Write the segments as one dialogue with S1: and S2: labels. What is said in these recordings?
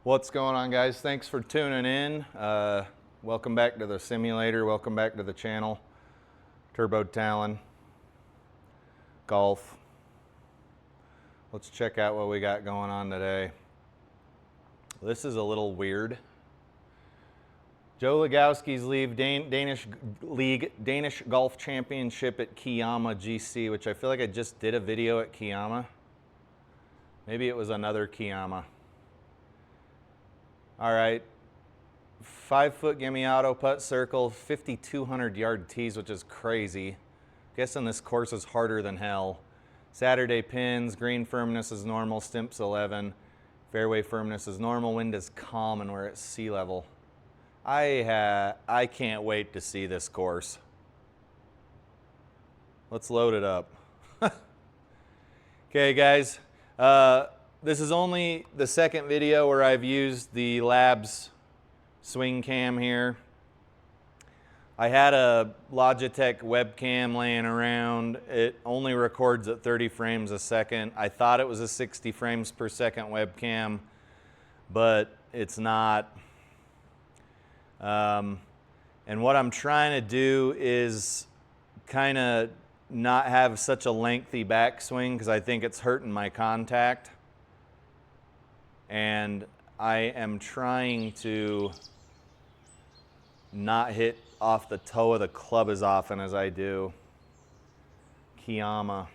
S1: What's going on, guys? Thanks for tuning in. Welcome back to the simulator. Welcome back to the channel. Turbo Talon Golf. Let's check out what we got going on today. This is a little weird. Joe Lagowski's Danish Golf Championship at Kiama GC, which I feel like I just did a video at Kiama. Maybe it was another Kiama. All right, 5-foot gimme auto putt circle, 5,200 yard tees, which is crazy. Guessing this course is harder than hell. Saturday pins, green firmness is normal, stimps 11. Fairway firmness is normal, wind is calm, and we're at sea level. I can't wait to see this course. Let's load it up. Okay, guys. This is only the second video where I've used the Labs swing cam here. I had a Logitech webcam laying around. It only records at 30 frames a second. I thought it was a 60 frames per second webcam, but it's not. And what I'm trying to do is kind of not have such a lengthy backswing because I think it's hurting my contact. And I am trying to not hit off the toe of the club as often as I do. Kiama.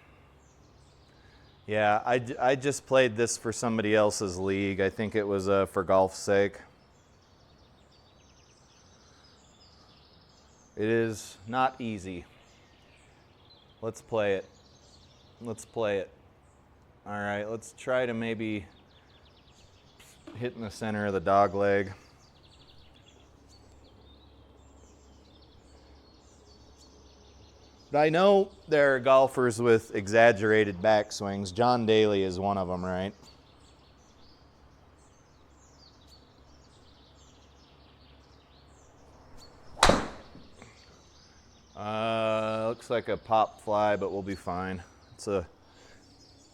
S1: Yeah, I just played this for somebody else's league. I think it was for golf's sake. It is not easy. Let's play it. Let's play it. All right, let's try to maybe hit in the center of the dog leg. But I know there are golfers with exaggerated backswings. John Daly is one of them, right? Looks like a pop fly, but we'll be fine. It's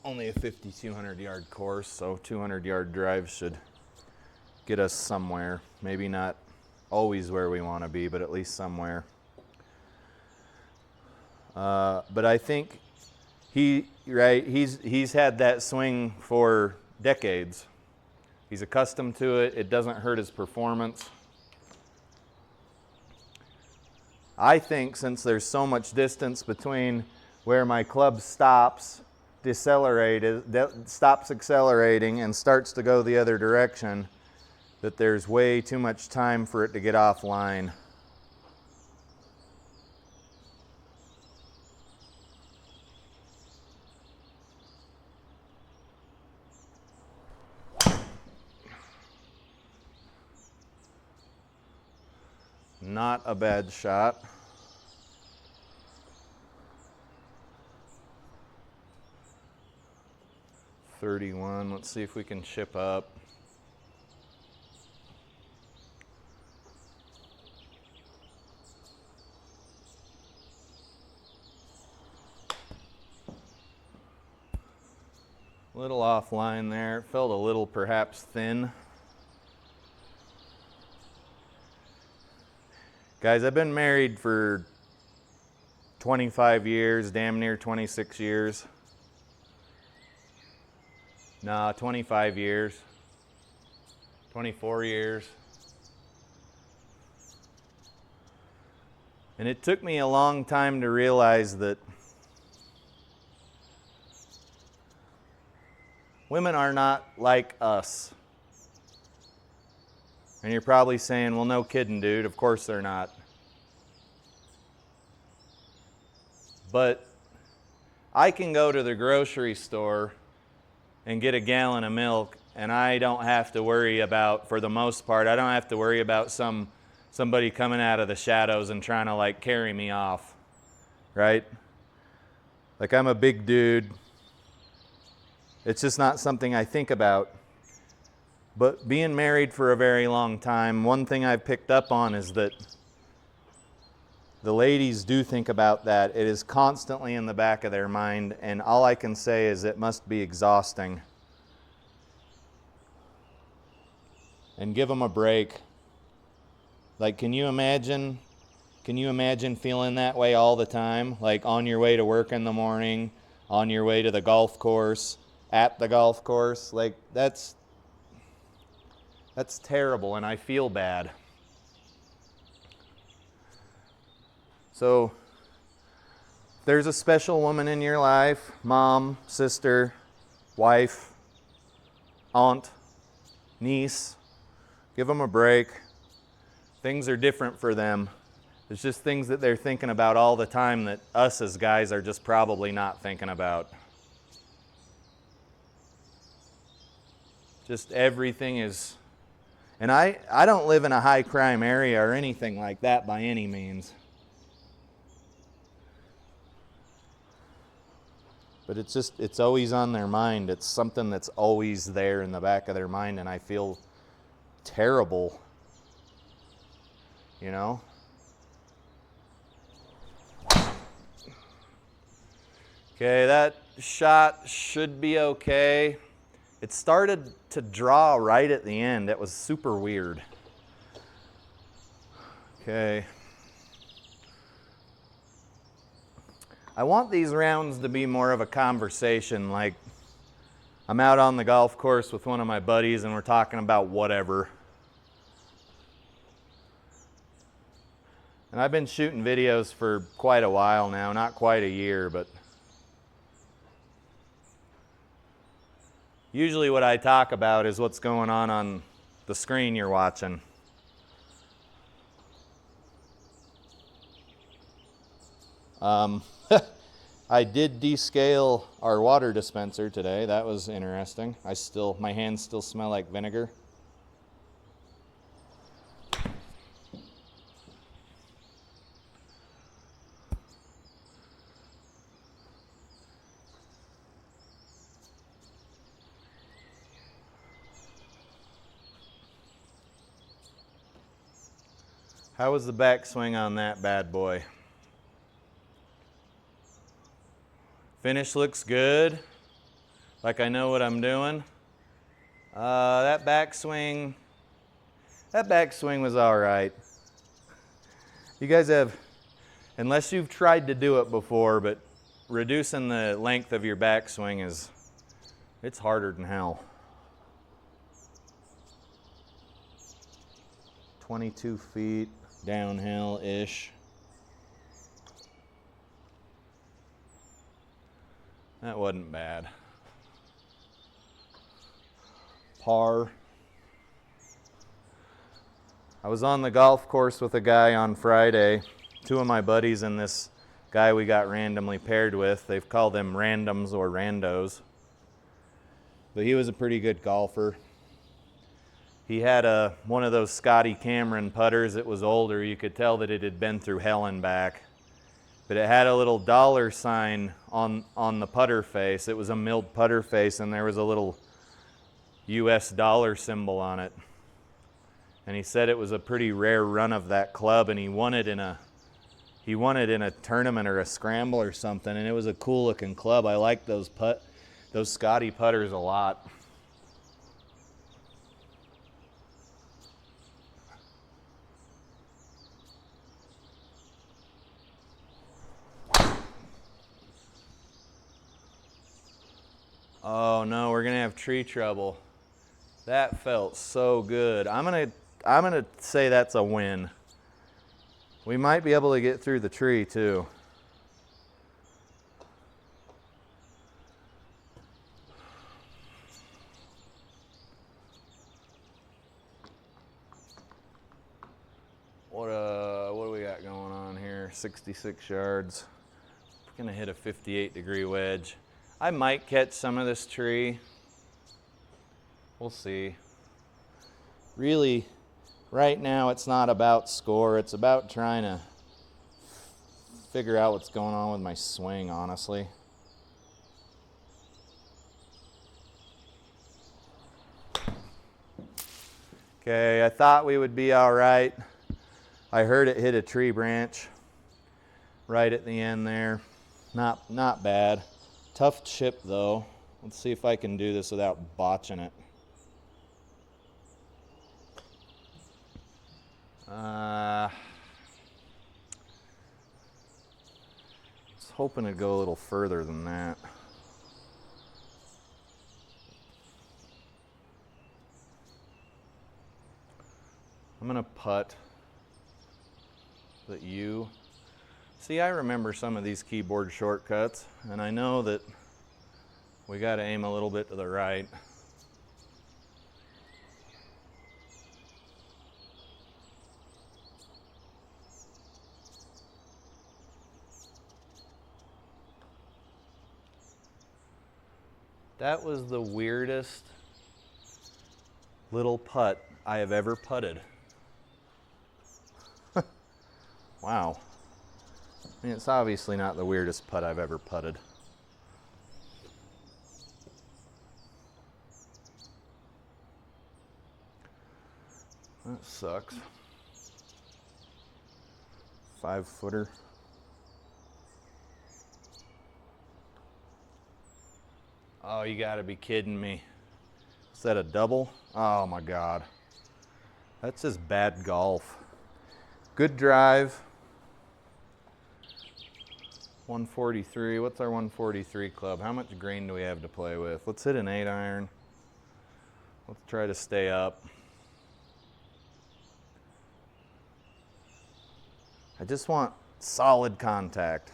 S1: only a 5,200 yard course, so 200 yard drive should get us somewhere. Maybe not always where we want to be, but at least somewhere. But I think he's had that swing for decades. He's accustomed to it. It doesn't hurt his performance. I think since there's so much distance between where my club stops accelerating and starts to go the other direction, that there's way too much time for it to get offline. Not a bad shot. .31, let's see if we can chip up. A little offline there, it felt a little perhaps thin. Guys, I've been married for 25 years, damn near 26 years. Nah, 25 years, 24 years. And it took me a long time to realize that women are not like us. And you're probably saying, well, no kidding, dude. Of course they're not. But I can go to the grocery store and get a gallon of milk, and I don't have to worry about, for the most part, I don't have to worry about somebody coming out of the shadows and trying to like carry me off, right? Like I'm a big dude. It's just not something I think about. But being married for a very long time, one thing I've picked up on is that the ladies do think about that. It is constantly in the back of their mind, and all I can say is it must be exhausting. and give them a break. Like, can you imagine feeling that way all the time? Like on your way to work in the morning, on your way to the golf course, at the golf course? Like, that's terrible, and I feel bad. So, if there's a special woman in your life, mom, sister, wife, aunt, niece, give them a break. Things are different for them. There's just things that they're thinking about all the time that us as guys are just probably not thinking about. Just everything is... And I don't live in a high crime area or anything like that by any means. But it's always on their mind. It's something that's always there in the back of their mind, and I feel terrible, you know? Okay, that shot should be okay. It started to draw right at the end. That was super weird. Okay. I want these rounds to be more of a conversation, like I'm out on the golf course with one of my buddies and we're talking about whatever. And I've been shooting videos for quite a while now, not quite a year, but usually what I talk about is what's going on the screen you're watching. I did descale our water dispenser today. That was interesting. My hands still smell like vinegar. How was the backswing on that bad boy? Finish looks good, like I know what I'm doing. That backswing was all right. You guys have, unless you've tried to do it before, but reducing the length of your backswing it's harder than hell. 22 feet downhill-ish. That wasn't bad. Par. I was on the golf course with a guy on Friday. Two of my buddies and this guy we got randomly paired with. They've called them randoms or randos. But he was a pretty good golfer. He had one of those Scotty Cameron putters that was older. You could tell that it had been through hell and back. But it had a little dollar sign on the putter face. It was a milled putter face, and there was a little US dollar symbol on it. And he said it was a pretty rare run of that club, and he won it in a tournament or a scramble or something, and it was a cool looking club. I like those Scotty putters a lot. Oh no, we're gonna have tree trouble. That felt so good. I'm gonna say that's a win. We might be able to get through the tree too. What do we got going on here? 66 yards. Gonna hit a 58-degree wedge. I might catch some of this tree. We'll see. Really, right now it's not about score. It's about trying to figure out what's going on with my swing, honestly. Okay, I thought we would be all right. I heard it hit a tree branch right at the end there. Not bad. Tough chip though. Let's see if I can do this without botching it. I was hoping to go a little further than that. I'm gonna putt the U. See, I remember some of these keyboard shortcuts, and I know that we gotta aim a little bit to the right. That was the weirdest little putt I have ever putted. Wow. I mean, it's obviously not the weirdest putt I've ever putted. That sucks. 5-footer. Oh, you gotta be kidding me. Is that a double? Oh my God. That's just bad golf. Good drive. 143. What's our 143 club? How much green do we have to play with? Let's hit an 8-iron. Let's try to stay up. I just want solid contact.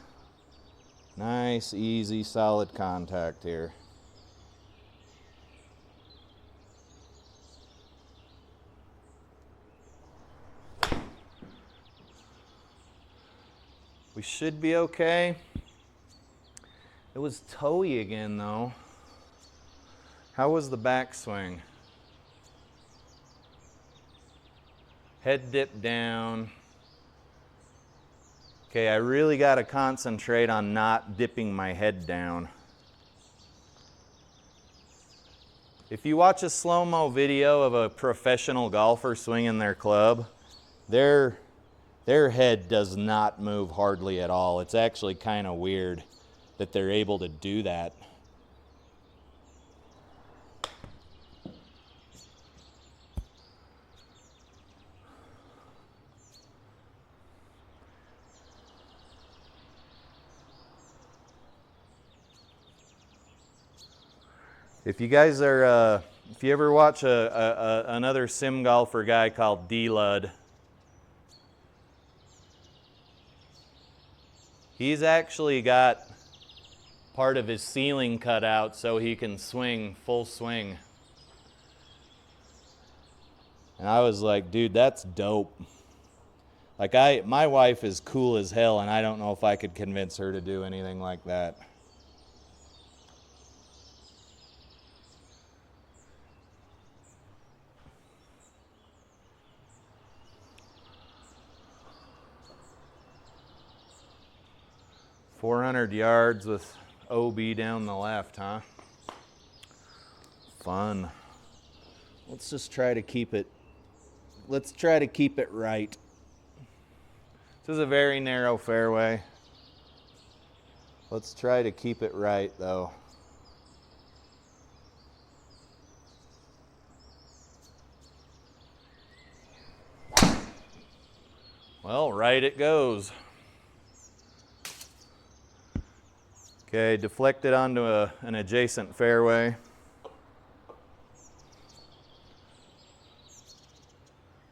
S1: Nice, easy, solid contact here. We should be okay. It was toey again though. How was the backswing? Head dip down. Okay, I really got to concentrate on not dipping my head down. If you watch a slow-mo video of a professional golfer swinging their club, their head does not move hardly at all. It's actually kind of weird that they're able to do that. If you guys are, if you ever watch another sim golfer guy called D-Lud, he's actually got part of his ceiling cut out so he can swing full swing. And I was like, dude, that's dope. Like my wife is cool as hell, and I don't know if I could convince her to do anything like that. "400 yards with OB down the left, huh? Fun. Let's just try to keep it, let's try to keep it right. This is a very narrow fairway. Let's try to keep it right though. Well, right it goes. Okay, deflected onto an adjacent fairway.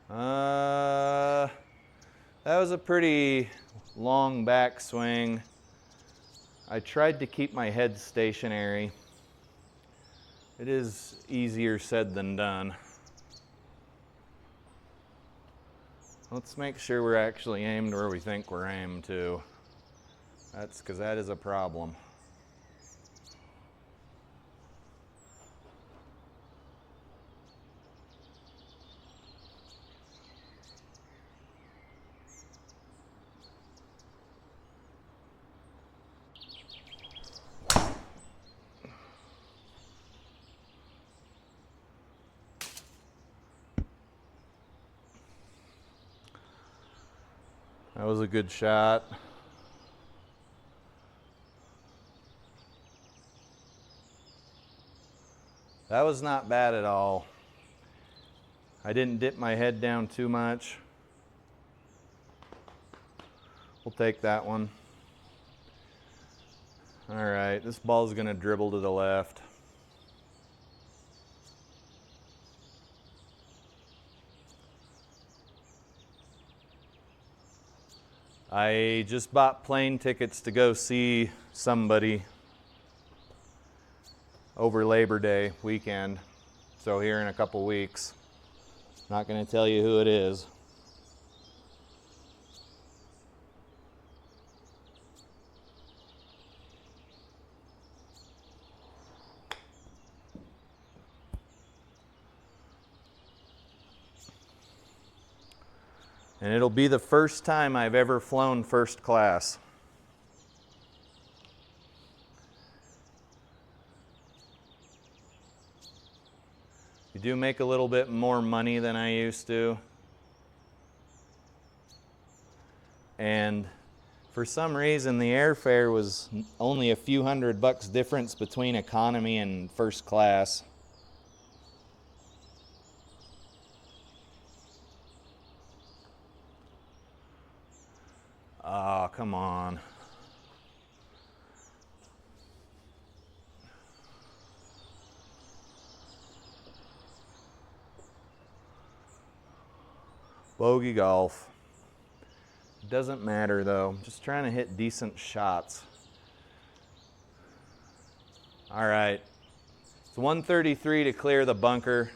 S1: That was a pretty long backswing. I tried to keep my head stationary. It is easier said than done. Let's make sure we're actually aimed where we think we're aimed to. That's because that is a problem. That was a good shot. That was not bad at all. I didn't dip my head down too much. We'll take that one. All right, this ball's gonna dribble to the left. I just bought plane tickets to go see somebody over Labor Day weekend. So here in a couple weeks. Not gonna tell you who it is. And it'll be the first time I've ever flown first class. You do make a little bit more money than I used to. And for some reason, the airfare was only a few $100 difference between economy and first class. Oh, come on. Bogey golf. Doesn't matter though. I'm just trying to hit decent shots. All right. It's 133 to clear the bunker.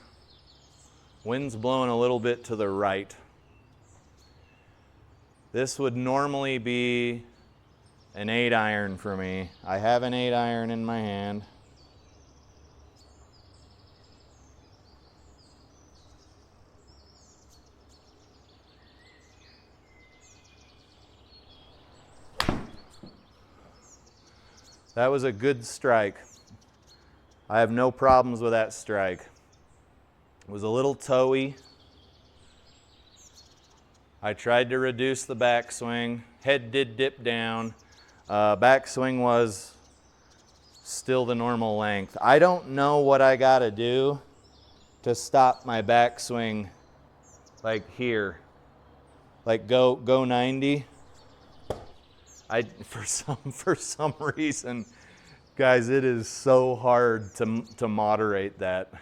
S1: Wind's blowing a little bit to the right. This would normally be an 8-iron for me. I have an 8-iron in my hand. That was a good strike. I have no problems with that strike. It was a little toey. I tried to reduce the backswing. Head did dip down. Backswing was still the normal length. I don't know what I gotta do to stop my backswing like here. Like go 90. For some reason, guys, it is so hard to moderate that.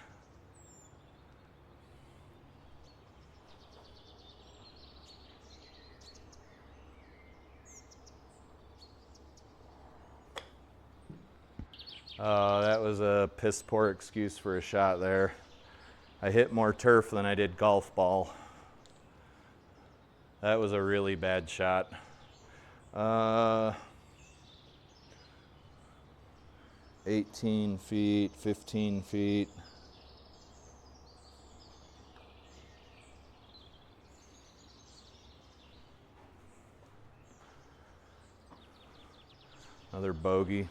S1: That was a piss poor excuse for a shot there. I hit more turf than I did golf ball. That was a really bad shot. 18 feet, 15 feet. Another bogey.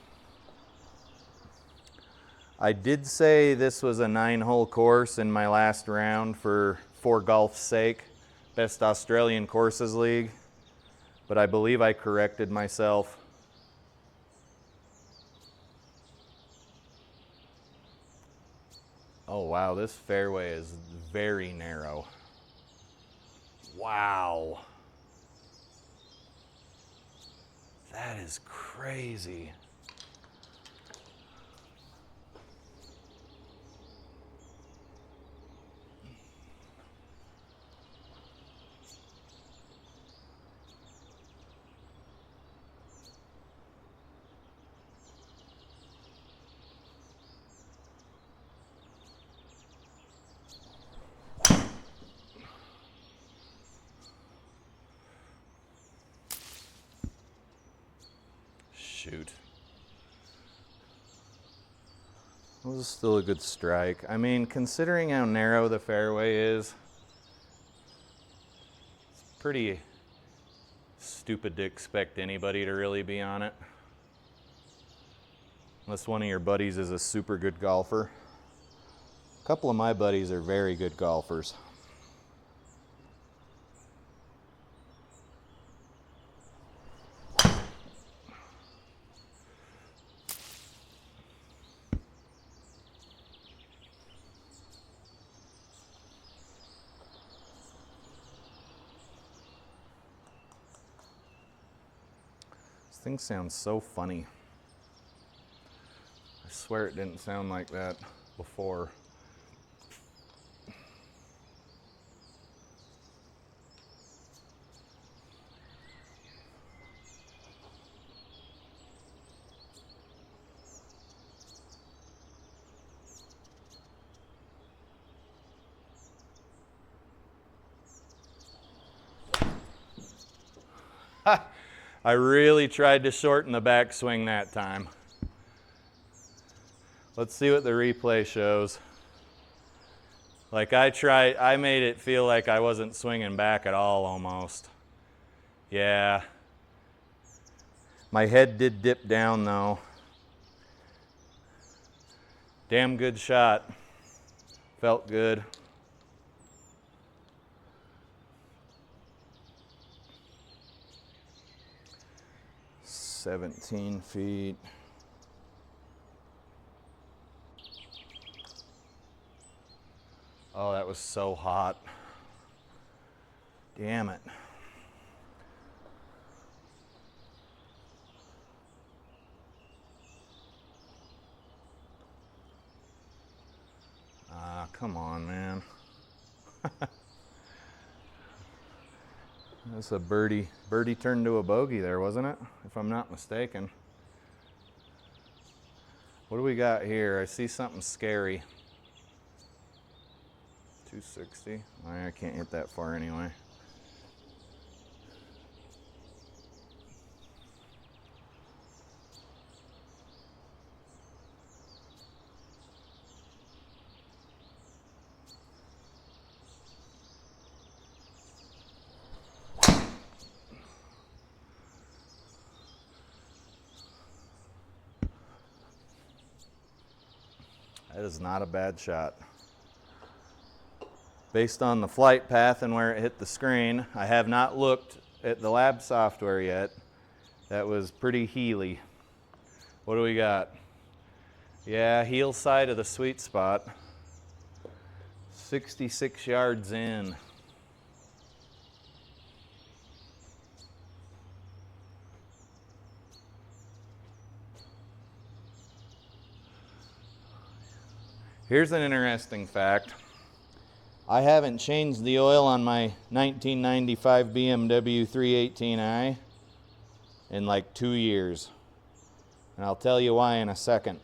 S1: I did say this was a 9-hole course in my last round for golf's sake, Best Australian Courses League, but I believe I corrected myself. Oh wow, this fairway is very narrow. Wow. That is crazy. Shoot. It was still a good strike. I mean, considering how narrow the fairway is, it's pretty stupid to expect anybody to really be on it. Unless one of your buddies is a super good golfer. A couple of my buddies are very good golfers. thing sounds so funny. I swear it didn't sound like that before. I really tried to shorten the backswing that time. Let's see what the replay shows. Like I made it feel like I wasn't swinging back at all almost. Yeah. My head did dip down though. Damn good shot. Felt good. "17 feet. Oh, that was so hot. Damn it. Ah, come on, man. That's a birdie. Birdie turned to a bogey there, wasn't it? If I'm not mistaken. What do we got here? I see something scary. 260. I can't hit that far anyway. That is not a bad shot. Based on the flight path and where it hit the screen, I have not looked at the lab software yet. That was pretty heely. What do we got? Yeah, heel side of the sweet spot. 66 yards in. Here's an interesting fact. I haven't changed the oil on my 1995 BMW 318i in like 2 years. And I'll tell you why in a second.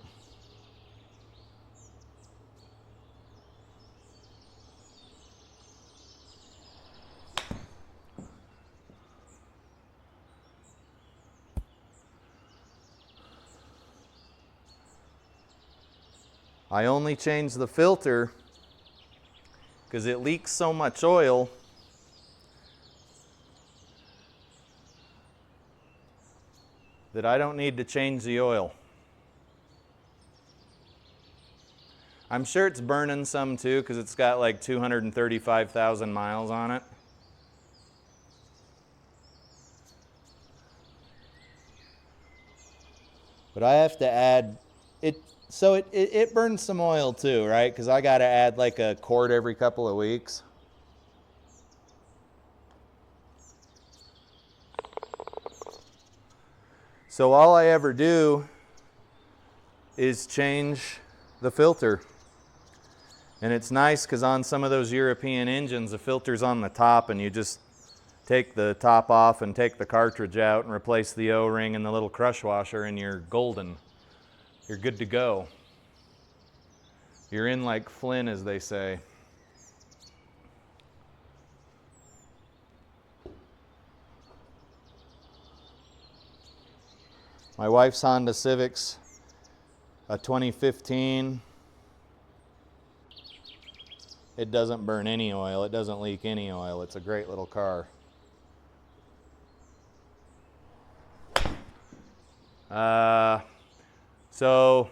S1: I only changed the filter because it leaks so much oil that I don't need to change the oil. I'm sure it's burning some too because it's got like 235,000 miles on it. But I have to add it. So it burns some oil too, right? Because I got to add like a quart every couple of weeks. So all I ever do is change the filter. And it's nice because on some of those European engines, the filter's on the top and you just take the top off and take the cartridge out and replace the O-ring and the little crush washer and you're golden. You're good to go. You're in like Flynn, as they say. My wife's Honda Civic's a 2015. It doesn't burn any oil. It doesn't leak any oil. It's a great little car. So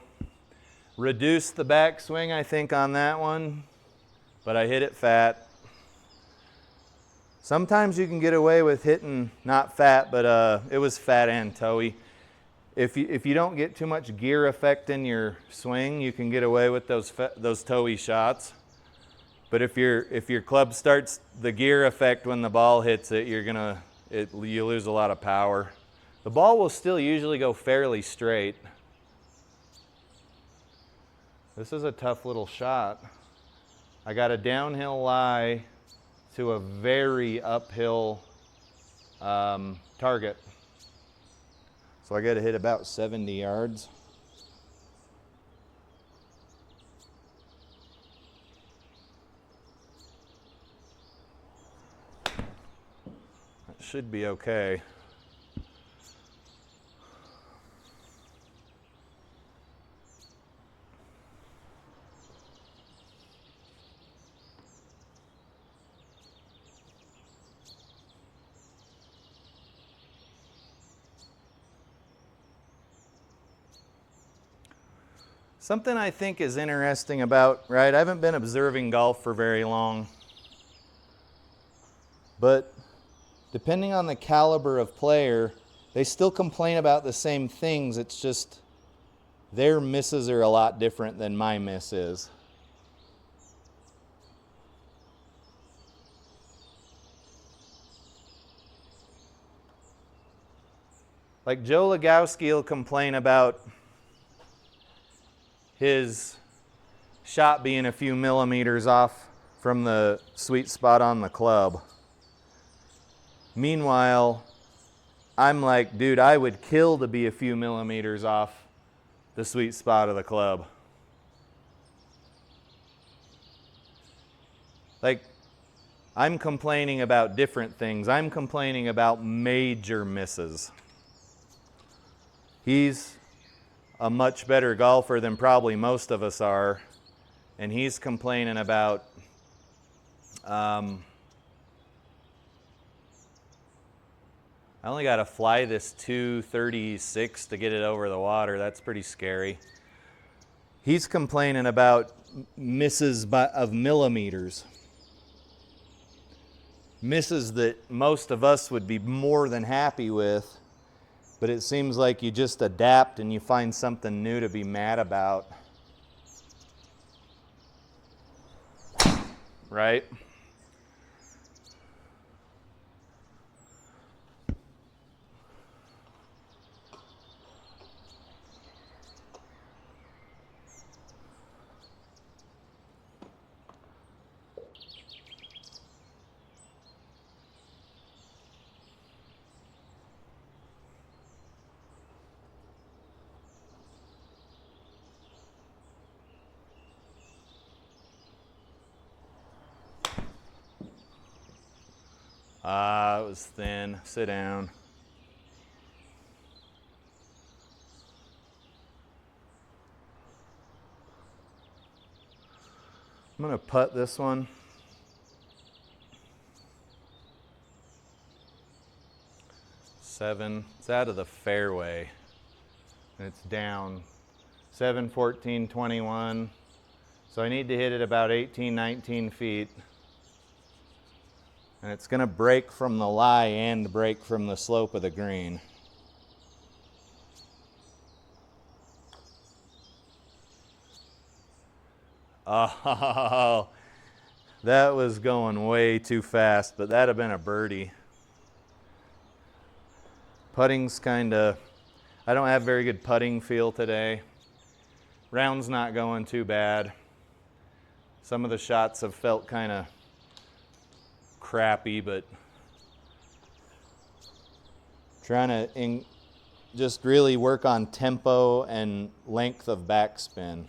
S1: reduced the backswing, I think, on that one, but I hit it fat. Sometimes you can get away with hitting not fat, but it was fat and toey. If you don't get too much gear effect in your swing, you can get away with those toey shots. But if your club starts the gear effect when the ball hits it, you lose a lot of power. The ball will still usually go fairly straight. This is a tough little shot. I got a downhill lie to a very uphill target. So I got to hit about 70 yards. That should be okay. Something I think is interesting about, right, I haven't been observing golf for very long, but depending on the caliber of player, they still complain about the same things. It's just their misses are a lot different than my miss is. Like Joe Lagowski will complain about his shot being a few millimeters off from the sweet spot on the club. Meanwhile, I'm like, dude, I would kill to be a few millimeters off the sweet spot of the club. Like, I'm complaining about different things. I'm complaining about major misses. He's a much better golfer than probably most of us are, and he's complaining about I only got to fly this 236 to get it over the water. That's pretty scary. He's complaining about misses of millimeters. Misses that most of us would be more than happy with. But it seems like you just adapt and you find something new to be mad about. Right? It was thin. Sit down. I'm going to putt this one. Seven. It's out of the fairway. And it's down. 7, 14, 21. So I need to hit it about 18, 19 feet. And it's going to break from the lie and break from the slope of the green. Oh, that was going way too fast, but that'd have been a birdie. Putting's kind of, I don't have very good putting feel today. Round's not going too bad. Some of the shots have felt kind of crappy, but trying to just really work on tempo and length of backspin.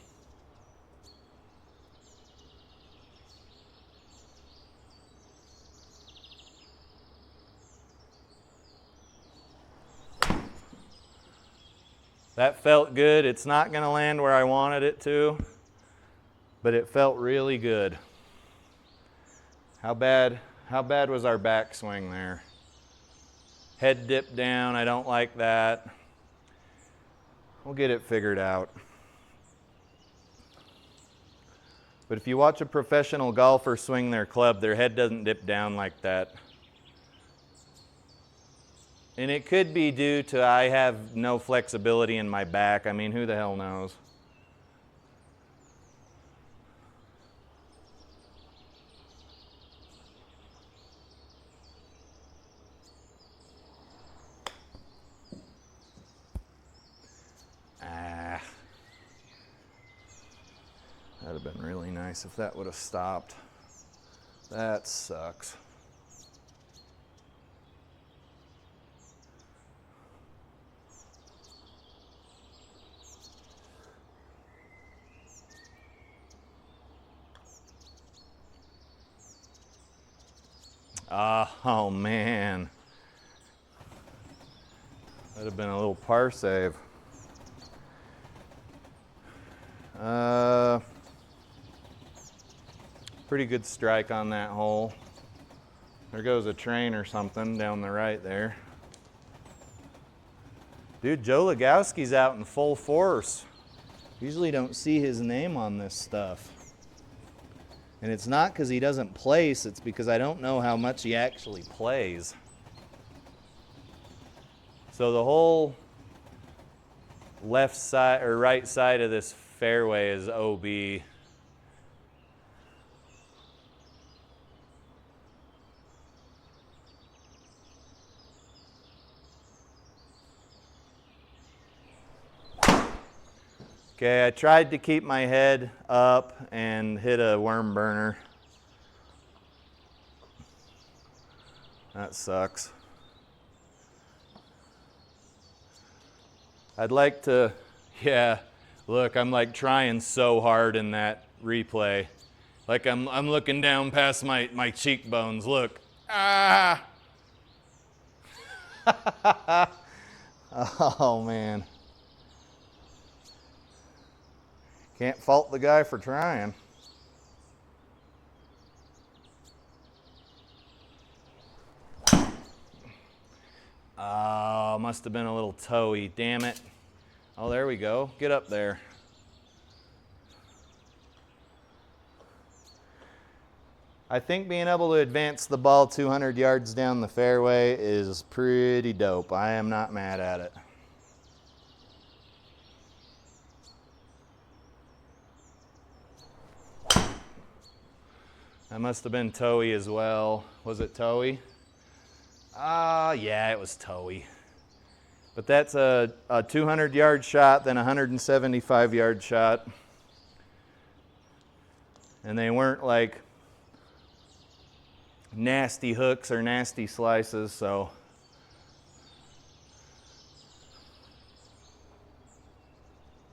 S1: That felt good. It's not going to land where I wanted it to, but it felt really good. How bad was our backswing there? Head dip down. I don't like that. We'll get it figured out. But if you watch a professional golfer swing their club, their head doesn't dip down like that. And it could be due to I have no flexibility in my back. I mean, who the hell knows? would have been really nice if that would have stopped. That sucks. Oh man. That'd have been a little par save. Pretty good strike on that hole. There goes a train or something down the right there. Dude, Joe Lagowski's out in full force. Usually don't see his name on this stuff. And it's not because he doesn't place, it's because I don't know how much he actually plays. So the whole left side or right side of this fairway is OB. Okay, I tried to keep my head up and hit a worm burner. That sucks. I'd like to, yeah, look, I'm like trying so hard in that replay. Like I'm looking down past my cheekbones, look. Ah! Oh man. Can't fault the guy for trying. Oh, must have been a little toey, damn it. Oh, there we go. Get up there. I think being able to advance the ball 200 yards down the fairway is pretty dope. I am not mad at it. That must have been toey as well. Was it toey? Yeah, it was toey. But that's a 200-yard shot, then a 175-yard shot. And they weren't like nasty hooks or nasty slices, so.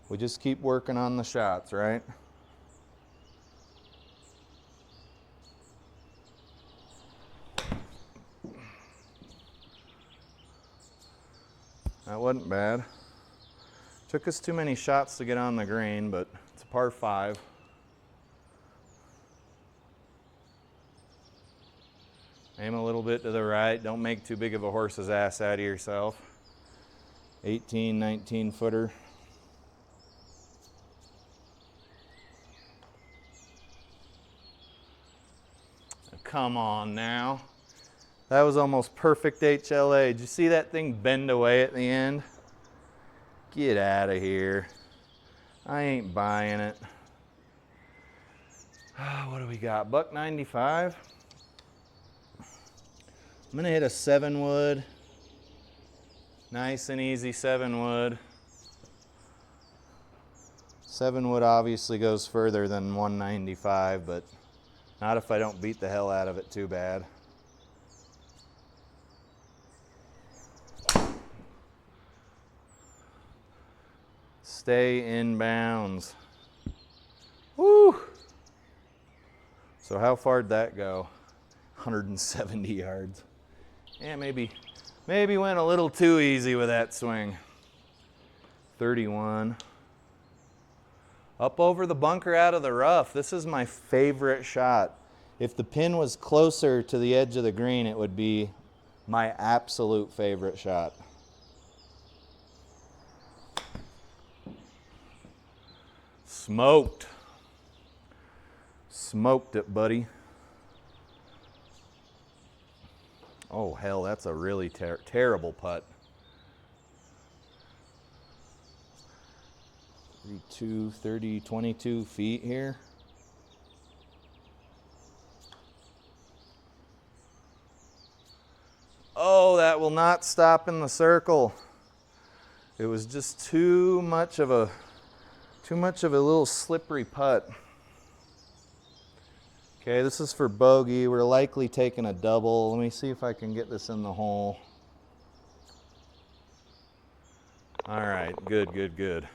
S1: We just keep working on the shots, right? That wasn't bad. Took us too many shots to get on the green, but it's a par 5. Aim a little bit to the right. Don't make too big of a horse's ass out of yourself. 18, 19 footer. Come on now. That was almost perfect HLA. Did you see that thing bend away at the end? Get out of here. I ain't buying it. What do we got? $1.95. I'm gonna hit a 7-wood. Nice and easy 7-wood. 7-wood obviously goes further than 195, but not if I don't beat the hell out of it too bad. Stay in bounds. Woo! So how far'd that go? 170 yards. Yeah, maybe went a little too easy with that swing. 31. Up over the bunker out of the rough. This is my favorite shot. If the pin was closer to the edge of the green, it would be my absolute favorite shot. Smoked. Smoked it, buddy. Oh, hell, that's a really terrible putt. 22 feet here. Oh, that will not stop in the circle. It was just too much of a little slippery putt. Okay, this is for bogey. We're likely taking a double. Let me see if I can get this in the hole. All right, good, good, good.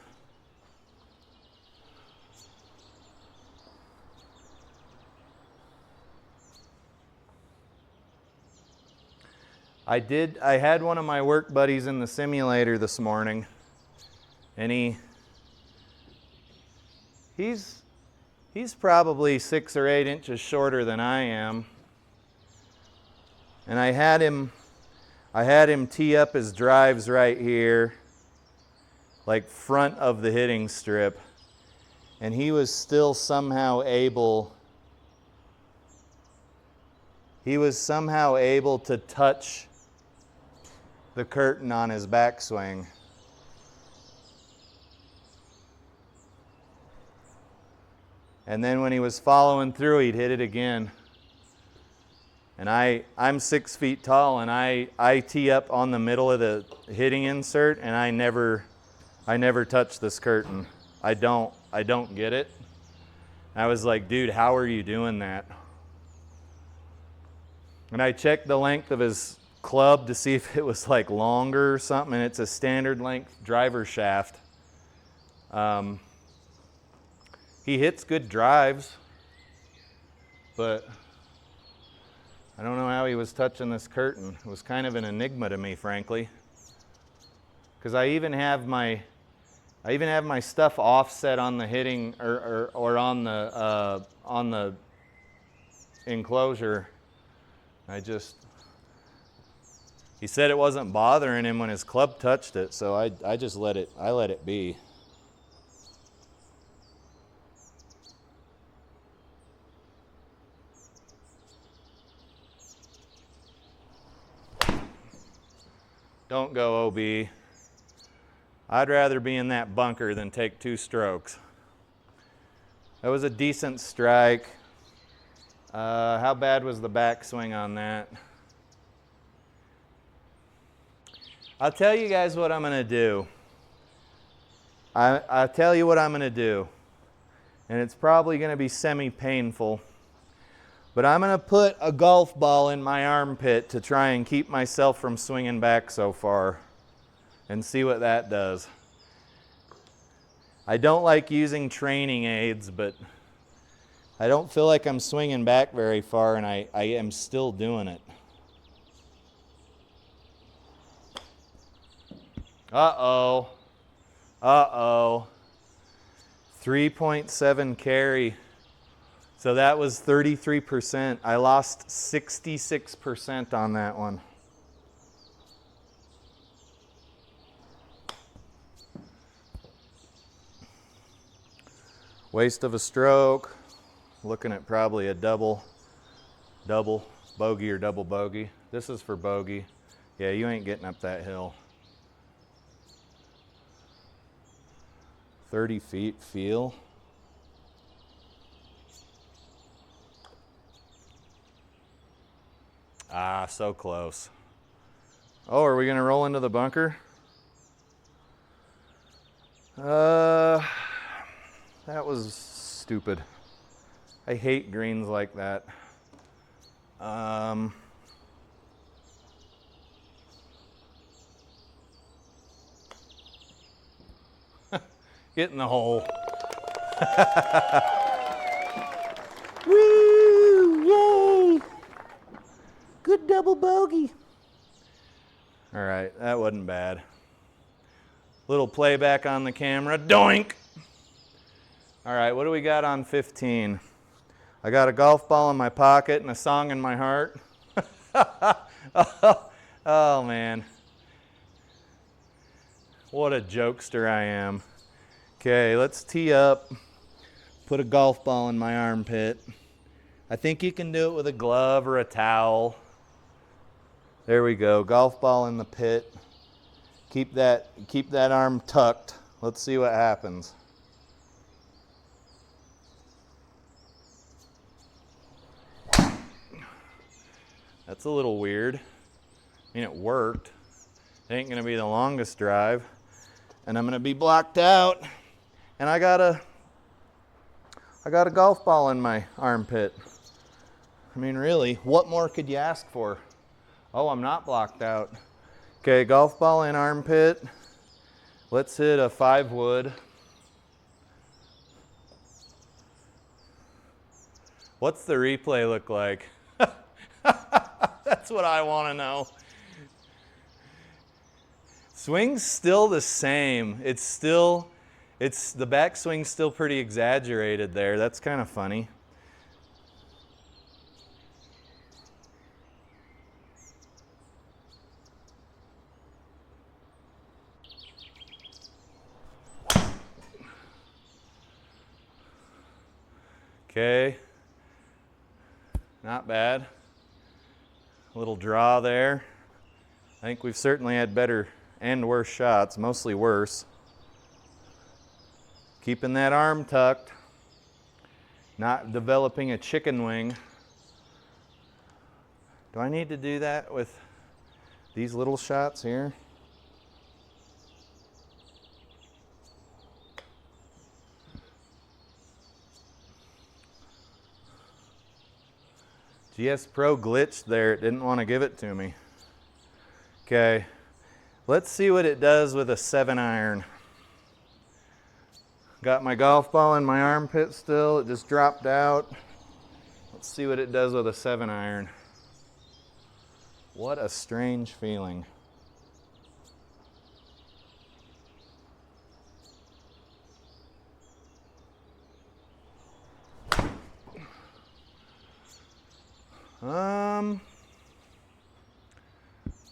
S1: I had one of my work buddies in the simulator this morning, and he's probably 6 or 8 inches shorter than I am. And I had him tee up his drives right here, like front of the hitting strip, and he was still somehow able to touch the curtain on his backswing. And then when he was following through, he'd hit it again. And I'm 6 feet tall, and I tee up on the middle of the hitting insert, and I never touch this curtain. I don't get it. I was like, dude, how are you doing that? And I checked the length of his club to see if it was like longer or something, and it's a standard length driver shaft. He hits good drives, but I don't know how he was touching this curtain. It was kind of an enigma to me, frankly, because I even have my stuff offset on the hitting or on the enclosure. He said it wasn't bothering him when his club touched it, so I just let it be. Don't go OB. I'd rather be in that bunker than take 2 strokes. That was a decent strike. How bad was the backswing on that? I'll tell you guys what I'm going to do. I'll tell you what I'm going to do. And it's probably going to be semi-painful. But I'm going to put a golf ball in my armpit to try and keep myself from swinging back so far. And see what that does. I don't like using training aids, but I don't feel like I'm swinging back very far, and I am still doing it. Uh-oh. Uh-oh. 3.7 carry. So that was 33%. I lost 66% on that one. Waste of a stroke. Looking at probably a double bogey or double bogey. This is for bogey. Yeah, you ain't getting up that hill. 30 feet feel. Ah, so close. Oh, are we gonna roll into the bunker? That was stupid. I hate greens like that. Get in the hole. Woo! Yay! Good double bogey. All right, that wasn't bad. Little playback on the camera. Doink! All right, what do we got on 15? I got a golf ball in my pocket and a song in my heart. Oh, man. What a jokester I am. Okay, let's tee up. Put a golf ball in my armpit. I think you can do it with a glove or a towel. There we go. Golf ball in the pit. Keep that arm tucked. Let's see what happens. That's a little weird. I mean, it worked. It ain't gonna be the longest drive. And I'm gonna be blocked out. And I got a golf ball in my armpit. I mean, really, what more could you ask for? Oh, I'm not blocked out. Okay, golf ball in armpit. Let's hit a 5 wood. What's the replay look like? That's what I want to know. Swing's still the same. The backswing's still pretty exaggerated there. That's kind of funny. Okay, not bad. A little draw there. I think we've certainly had better and worse shots, mostly worse. Keeping that arm tucked, not developing a chicken wing. Do I need to do that with these little shots here? GSPro glitched there, it didn't want to give it to me. Okay, let's see what it does with a 7-iron. Got my golf ball in my armpit still, it just dropped out. Let's see what it does with a 7-iron. What a strange feeling.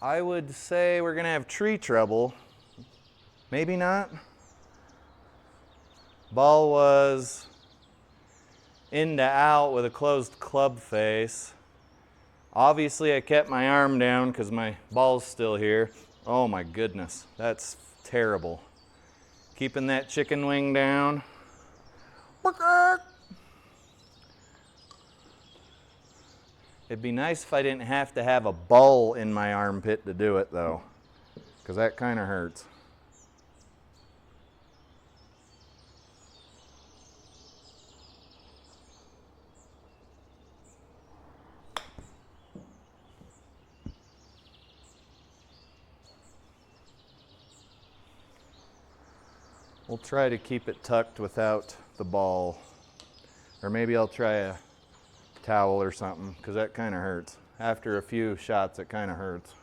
S1: I would say we're gonna have tree trouble. Maybe not. Ball was in to out with a closed club face. Obviously I kept my arm down because my ball's still here. Oh my goodness, that's terrible. Keeping that chicken wing down. It'd be nice if I didn't have to have a ball in my armpit to do it though, because that kind of hurts. We'll try to keep it tucked without the ball. Or maybe I'll try a towel or something, because that kind of hurts. After a few shots, it kind of hurts.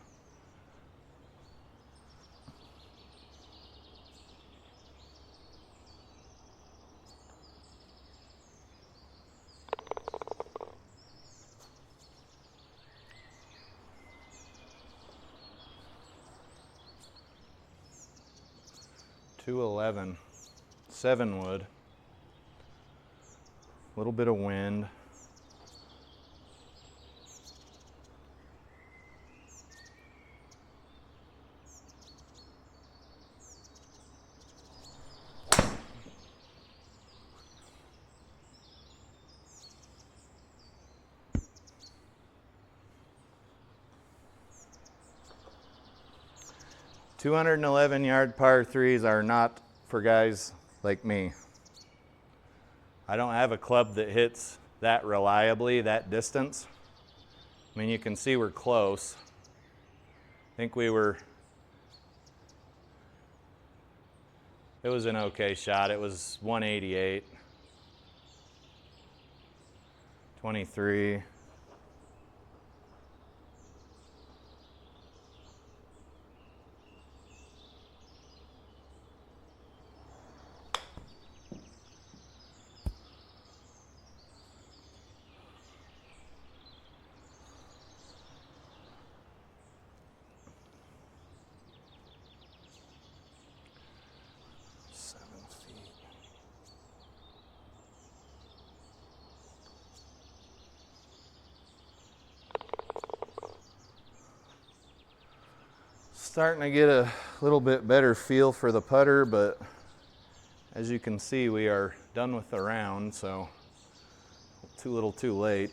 S1: .211, 7 wood. A little bit of wind. .211-yard par 3s are not for guys like me. I don't have a club that hits that reliably, that distance. I mean, you can see we're close. I think it was an okay shot. It was 188, 23. Starting to get a little bit better feel for the putter, but as you can see, we are done with the round, so too little too late.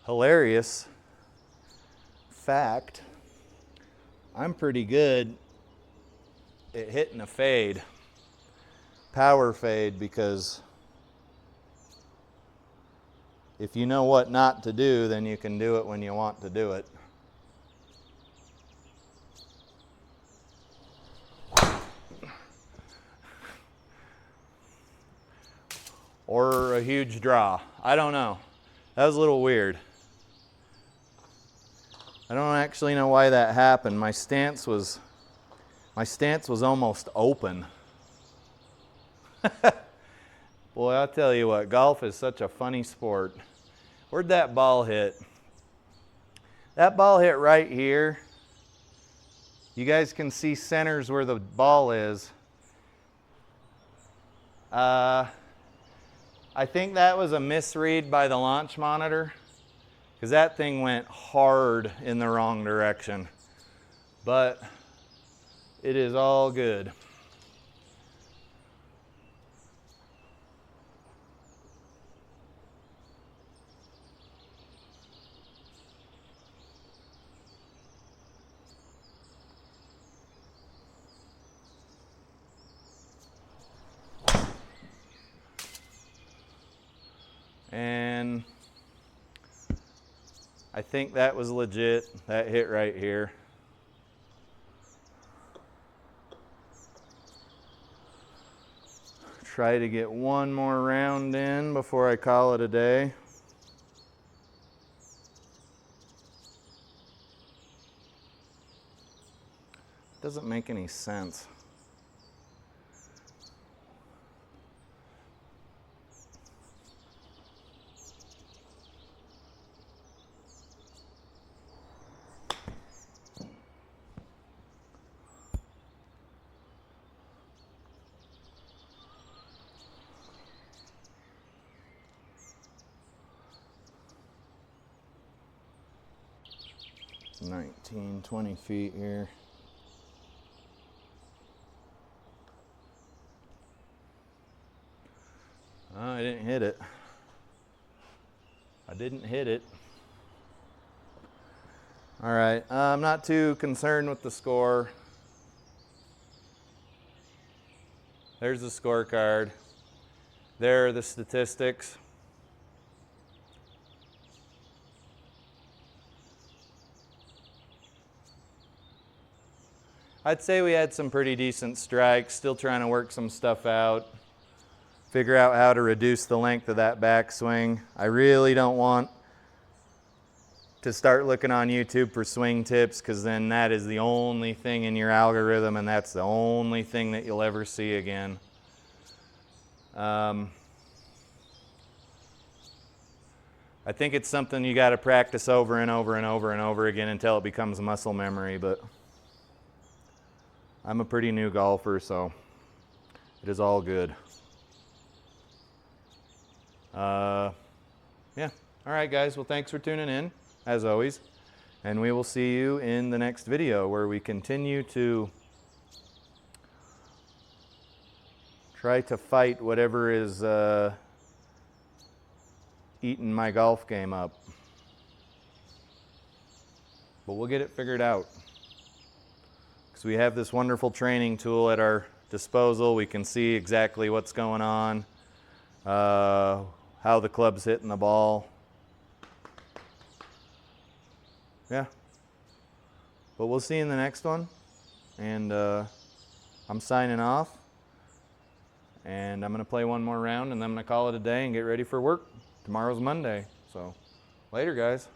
S1: Hilarious fact, I'm pretty good it hitting a fade, power fade, because if you know what not to do, then you can do it when you want to do it. Or a huge draw. I don't know. That was a little weird. I don't actually know why that happened. My stance was almost open. Boy, I'll tell you what, golf is such a funny sport. Where'd that ball hit? That ball hit right here. You guys can see centers where the ball is. I think that was a misread by the launch monitor, because that thing went hard in the wrong direction. But it is all good. And I think that was legit. That hit right here. Try to get one more round in before I call it a day. Doesn't make any sense. It's 19, 20 feet here. Oh, I didn't hit it. I didn't hit it. All right, I'm not too concerned with the score. There's the scorecard. There are the statistics. I'd say we had some pretty decent strikes, still trying to work some stuff out, figure out how to reduce the length of that backswing. I really don't want to start looking on YouTube for swing tips, because then that is the only thing in your algorithm, and that's the only thing that you'll ever see again. I think it's something you got to practice over and over and over and over again until it becomes muscle memory, but I'm a pretty new golfer, so it is all good. Yeah. All right, guys. Well, thanks for tuning in, as always. And we will see you in the next video, where we continue to try to fight whatever is eating my golf game up. But we'll get it figured out. So we have this wonderful training tool at our disposal. We can see exactly what's going on, how the club's hitting the ball. Yeah. But we'll see you in the next one. And I'm signing off. And I'm going to play one more round, and then I'm going to call it a day and get ready for work. Tomorrow's Monday. So later, guys.